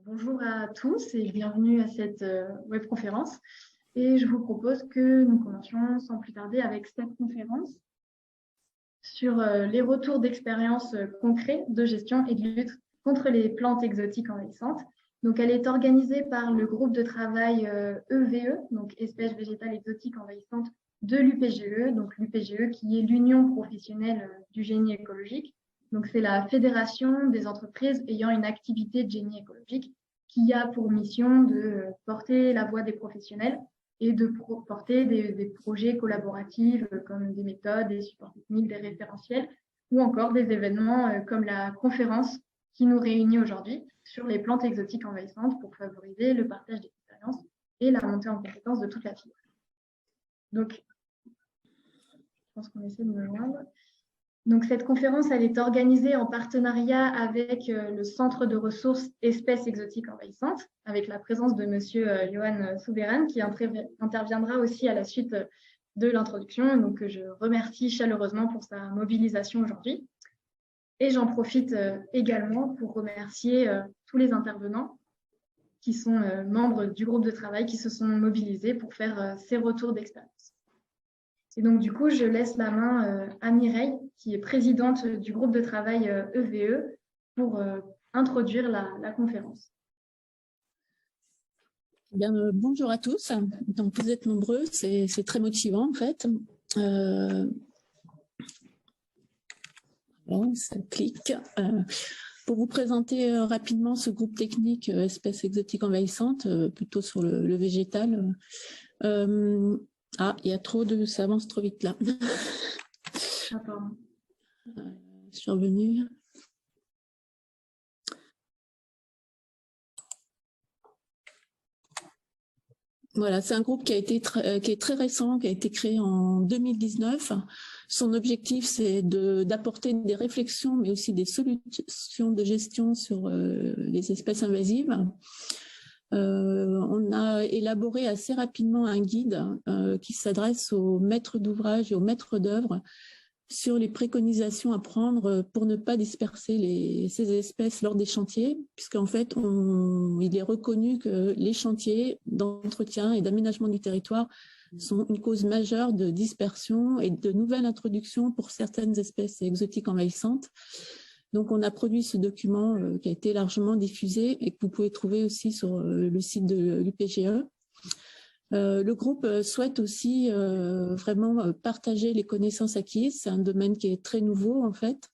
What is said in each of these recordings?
Bonjour à tous et bienvenue à cette webconférence. Et je vous propose que nous commencions sans plus tarder avec cette conférence sur les retours d'expériences concrets de gestion et de lutte contre les plantes exotiques envahissantes. Donc, elle est organisée par le groupe de travail EVE, donc espèces végétales exotiques envahissantes de l'UPGE, donc l'UPGE qui est l'Union professionnelle du génie écologique. Donc, c'est la fédération des entreprises ayant une activité de génie écologique qui a pour mission de porter la voix des professionnels et de porter des projets collaboratifs comme des méthodes, des supports techniques, des référentiels ou encore des événements comme la conférence qui nous réunit aujourd'hui sur les plantes exotiques envahissantes pour favoriser le partage d'expériences et la montée en compétence de toute la filière. Donc, je pense qu'on essaie de me joindre. Donc, cette conférence, elle est organisée en partenariat avec le Centre de ressources espèces exotiques envahissantes, avec la présence de Monsieur Johan Souberan, qui interviendra aussi à la suite de l'introduction. Donc, je remercie chaleureusement pour sa mobilisation aujourd'hui. Et j'en profite également pour remercier tous les intervenants qui sont membres du groupe de travail qui se sont mobilisés pour faire ces retours d'expérience. Et donc, du coup, je laisse la main à Mireille, qui est présidente du groupe de travail EVE, pour introduire la conférence. Bien, bonjour à tous. Donc, vous êtes nombreux, c'est très motivant en fait. Bon, ça clique. Pour vous présenter rapidement ce groupe technique espèces exotiques envahissantes, plutôt sur le végétal. Il y a trop de... ça avance trop vite là. Je suis revenue. Voilà, c'est un groupe qui est très récent, qui a été créé en 2019. Son objectif, c'est d'apporter des réflexions, mais aussi des solutions de gestion sur les espèces invasives. On a élaboré assez rapidement un guide qui s'adresse aux maîtres d'ouvrage et aux maîtres d'œuvre sur les préconisations à prendre pour ne pas disperser ces espèces lors des chantiers, puisqu'en fait, il est reconnu que les chantiers d'entretien et d'aménagement du territoire sont une cause majeure de dispersion et de nouvelle introduction pour certaines espèces exotiques envahissantes. Donc, on a produit ce document qui a été largement diffusé et que vous pouvez trouver aussi sur le site de l'UPGE. Le groupe souhaite aussi vraiment partager les connaissances acquises. C'est un domaine qui est très nouveau en fait.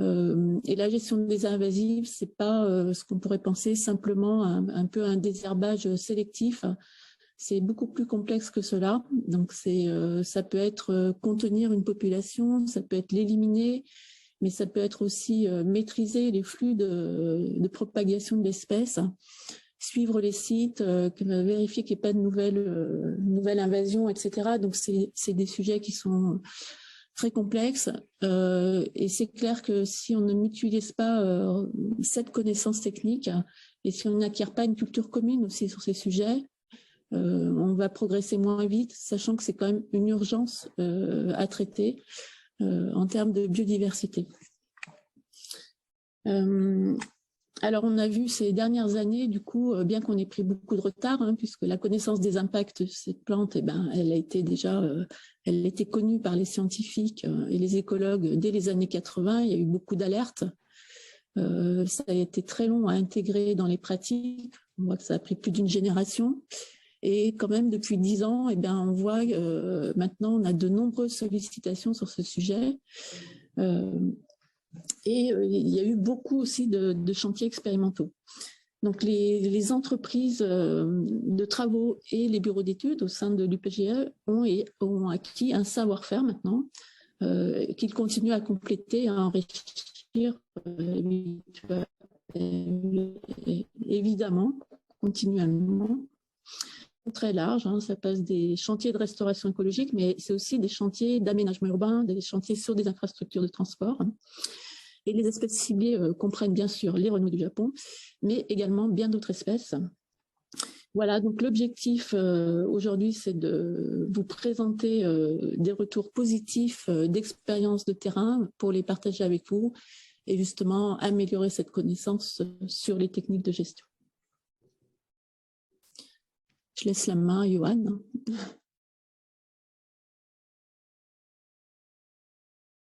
Et la gestion des invasives, c'est pas ce qu'on pourrait penser simplement un peu un désherbage sélectif. C'est beaucoup plus complexe que cela. Donc ça peut être contenir une population, ça peut être l'éliminer, mais ça peut être aussi maîtriser les flux de propagation de l'espèce, suivre les sites, vérifier qu'il n'y ait pas de nouvelles invasions, etc. Donc, c'est des sujets qui sont très complexes. Et c'est clair que si on ne mutualise pas cette connaissance technique et si on n'acquiert pas une culture commune aussi sur ces sujets, on va progresser moins vite, sachant que c'est quand même une urgence à traiter en termes de biodiversité. Alors, on a vu ces dernières années, du coup, bien qu'on ait pris beaucoup de retard, puisque la connaissance des impacts de ces plantes, elle a été elle était connue par les scientifiques et les écologues dès les années 80. Il y a eu beaucoup d'alertes. Ça a été très long à intégrer dans les pratiques. On voit que ça a pris plus d'une génération. Et quand même, depuis 10 ans, on voit maintenant, on a de nombreuses sollicitations sur ce sujet. Et il y a eu beaucoup aussi de chantiers expérimentaux. Donc, les entreprises de travaux et les bureaux d'études au sein de l'UPGE ont acquis un savoir-faire maintenant qu'ils continuent à compléter, à enrichir évidemment, continuellement. Très large, ça passe des chantiers de restauration écologique, mais c'est aussi des chantiers d'aménagement urbain, des chantiers sur des infrastructures de transport. Et les espèces ciblées comprennent bien sûr les renouds du Japon, mais également bien d'autres espèces. Voilà, donc l'objectif aujourd'hui, c'est de vous présenter des retours positifs d'expériences de terrain pour les partager avec vous et justement améliorer cette connaissance sur les techniques de gestion. Je laisse la main à Johan.